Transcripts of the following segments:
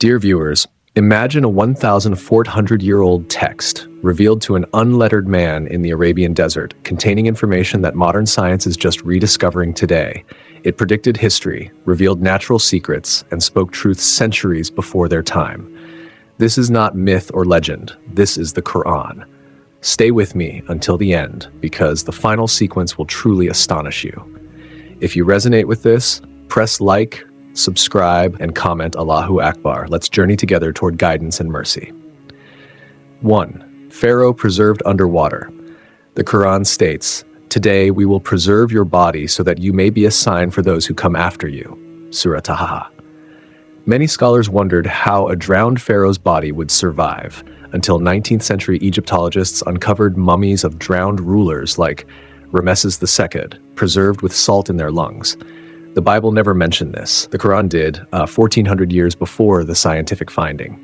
Dear viewers, imagine a 1,400-year-old text revealed to an unlettered man in the Arabian desert, containing information that modern science is just rediscovering today. It predicted history, revealed natural secrets, and spoke truth centuries before their time. This is not myth or legend. This is the Qur'an. Stay with me until the end, because the final sequence will truly astonish you. If you resonate with this, press like, subscribe, and comment Allahu Akbar. Let's journey together toward guidance and mercy. 1. Pharaoh preserved underwater. The Quran states, "Today we will preserve your body so that you may be a sign for those who come after you." Surah Taha. Many scholars wondered how a drowned pharaoh's body would survive, until 19th century Egyptologists uncovered mummies of drowned rulers like Ramesses II, preserved with salt in their lungs. The Bible never mentioned this. The Quran did, 1,400 years before the scientific finding.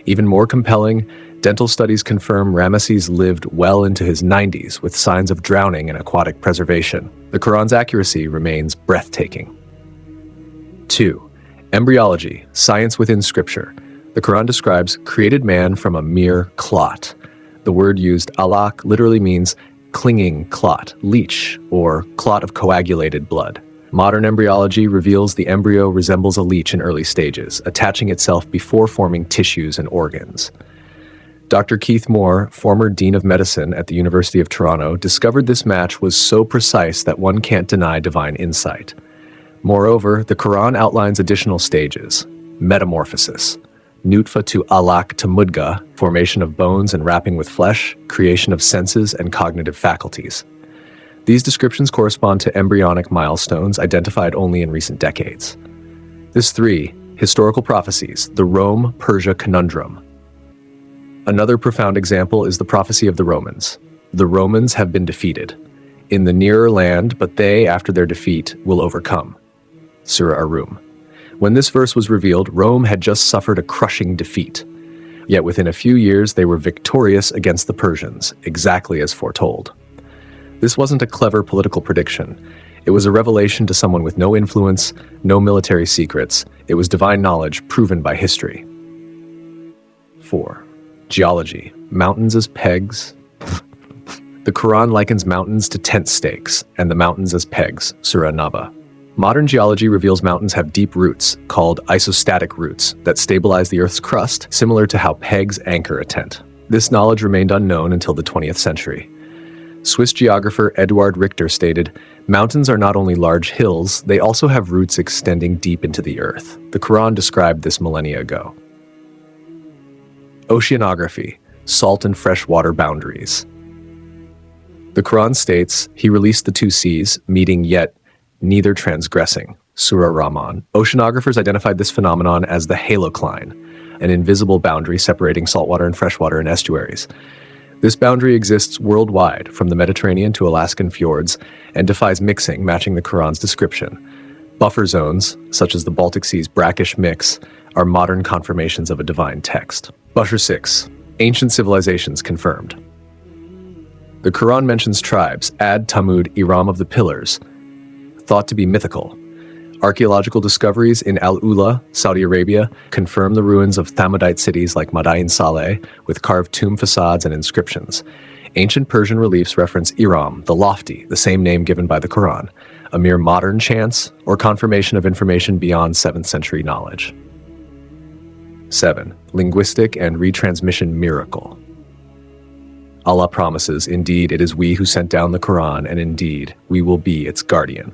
Even more compelling, dental studies confirm Ramesses lived well into his 90s with signs of drowning and aquatic preservation. The Quran's accuracy remains breathtaking. 2. Embryology, science within scripture. The Quran describes created man from a mere clot. The word used, alaq, literally means clinging clot, leech, or clot of coagulated blood. Modern embryology reveals the embryo resembles a leech in early stages, attaching itself before forming tissues and organs. Dr. Keith Moore, former Dean of Medicine at the University of Toronto, discovered this match was so precise that one can't deny divine insight. Moreover, the Quran outlines additional stages: metamorphosis, nutfa to alaq to mudga, formation of bones and wrapping with flesh, creation of senses and cognitive faculties. These descriptions correspond to embryonic milestones identified only in recent decades. 3. Historical prophecies, the Rome-Persia conundrum. Another profound example is the prophecy of the Romans. The Romans have been defeated in the nearer land, but they, after their defeat, will overcome. Surah Ar-Rum. When this verse was revealed, Rome had just suffered a crushing defeat. Yet within a few years, they were victorious against the Persians, exactly as foretold. This wasn't a clever political prediction. It was a revelation to someone with no influence, no military secrets. It was divine knowledge proven by history. 4. Geology, mountains as pegs. The Quran likens mountains to tent stakes, and the mountains as pegs, Surah Naba. Modern geology reveals mountains have deep roots, called isostatic roots, that stabilize the Earth's crust, similar to how pegs anchor a tent. This knowledge remained unknown until the 20th century. Swiss geographer Eduard Richter stated, "Mountains are not only large hills, they also have roots extending deep into the earth." The Quran described this millennia ago. Oceanography, salt and freshwater boundaries. The Quran states, "He released the two seas, meeting yet neither transgressing." Surah Rahman. Oceanographers identified this phenomenon as the halocline, an invisible boundary separating saltwater and freshwater in estuaries. This boundary exists worldwide, from the Mediterranean to Alaskan fjords, and defies mixing, matching the Quran's description. Buffer zones, such as the Baltic Sea's brackish mix, are modern confirmations of a divine text. Busher 6. Ancient civilizations confirmed. The Quran mentions tribes, Ad, Tamud, Iram of the Pillars, thought to be mythical. Archaeological discoveries in Al-Ula, Saudi Arabia, confirm the ruins of Thamudite cities like Madain Saleh, with carved tomb facades and inscriptions. Ancient Persian reliefs reference Iram, the lofty, the same name given by the Quran, a mere modern chance or confirmation of information beyond 7th century knowledge. 7. Linguistic and retransmission miracle. Allah promises, "Indeed, it is we who sent down the Quran, and indeed, we will be its guardian."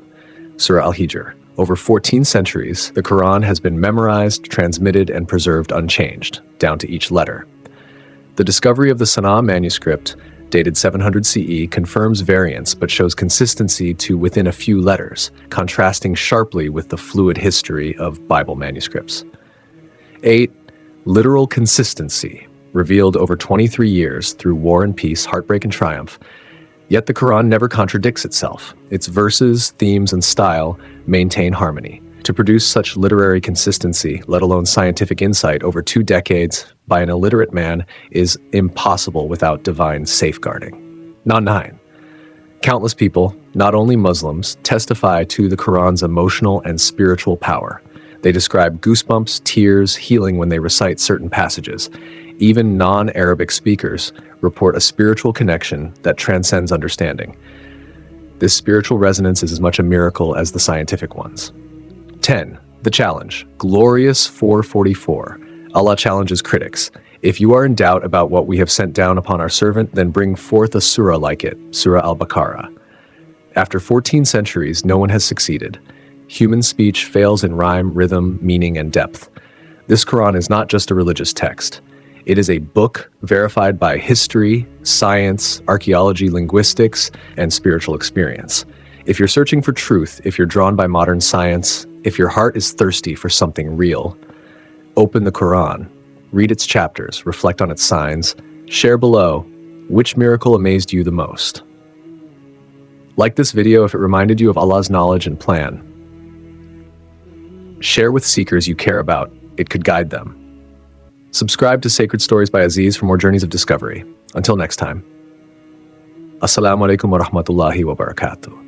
Surah Al-Hijr. Over 14 centuries, the Quran has been memorized, transmitted, and preserved unchanged, down to each letter. The discovery of the Sana'a manuscript, dated 700 CE, confirms variance but shows consistency to within a few letters, contrasting sharply with the fluid history of Bible manuscripts. 8. Literal consistency, revealed over 23 years through war and peace, heartbreak and triumph. Yet the Quran never contradicts itself. Its verses, themes, and style maintain harmony. To produce such literary consistency, let alone scientific insight, over 2 decades by an illiterate man is impossible without divine safeguarding. 9. Countless people, not only Muslims, testify to the Quran's emotional and spiritual power. They describe goosebumps, tears, healing when they recite certain passages. Even non-Arabic speakers report a spiritual connection that transcends understanding. This spiritual resonance is as much a miracle as the scientific ones. 10. The challenge. Glorious 444. Allah challenges critics. If you are in doubt about what we have sent down upon our servant, then bring forth a surah like it, Surah al-Baqarah. After 14 centuries, no one has succeeded. Human speech fails in rhyme, rhythm, meaning, and depth. This Quran is not just a religious text. It is a book verified by history, science, archaeology, linguistics, and spiritual experience. If you're searching for truth, if you're drawn by modern science, if your heart is thirsty for something real, open the Quran, read its chapters, reflect on its signs, share below which miracle amazed you the most. Like this video if it reminded you of Allah's knowledge and plan. Share with seekers you care about. It could guide them. Subscribe to Sacred Stories by Aziz for more journeys of discovery. Until next time. Assalamu alaikum wa rahmatullahi wa barakatuh.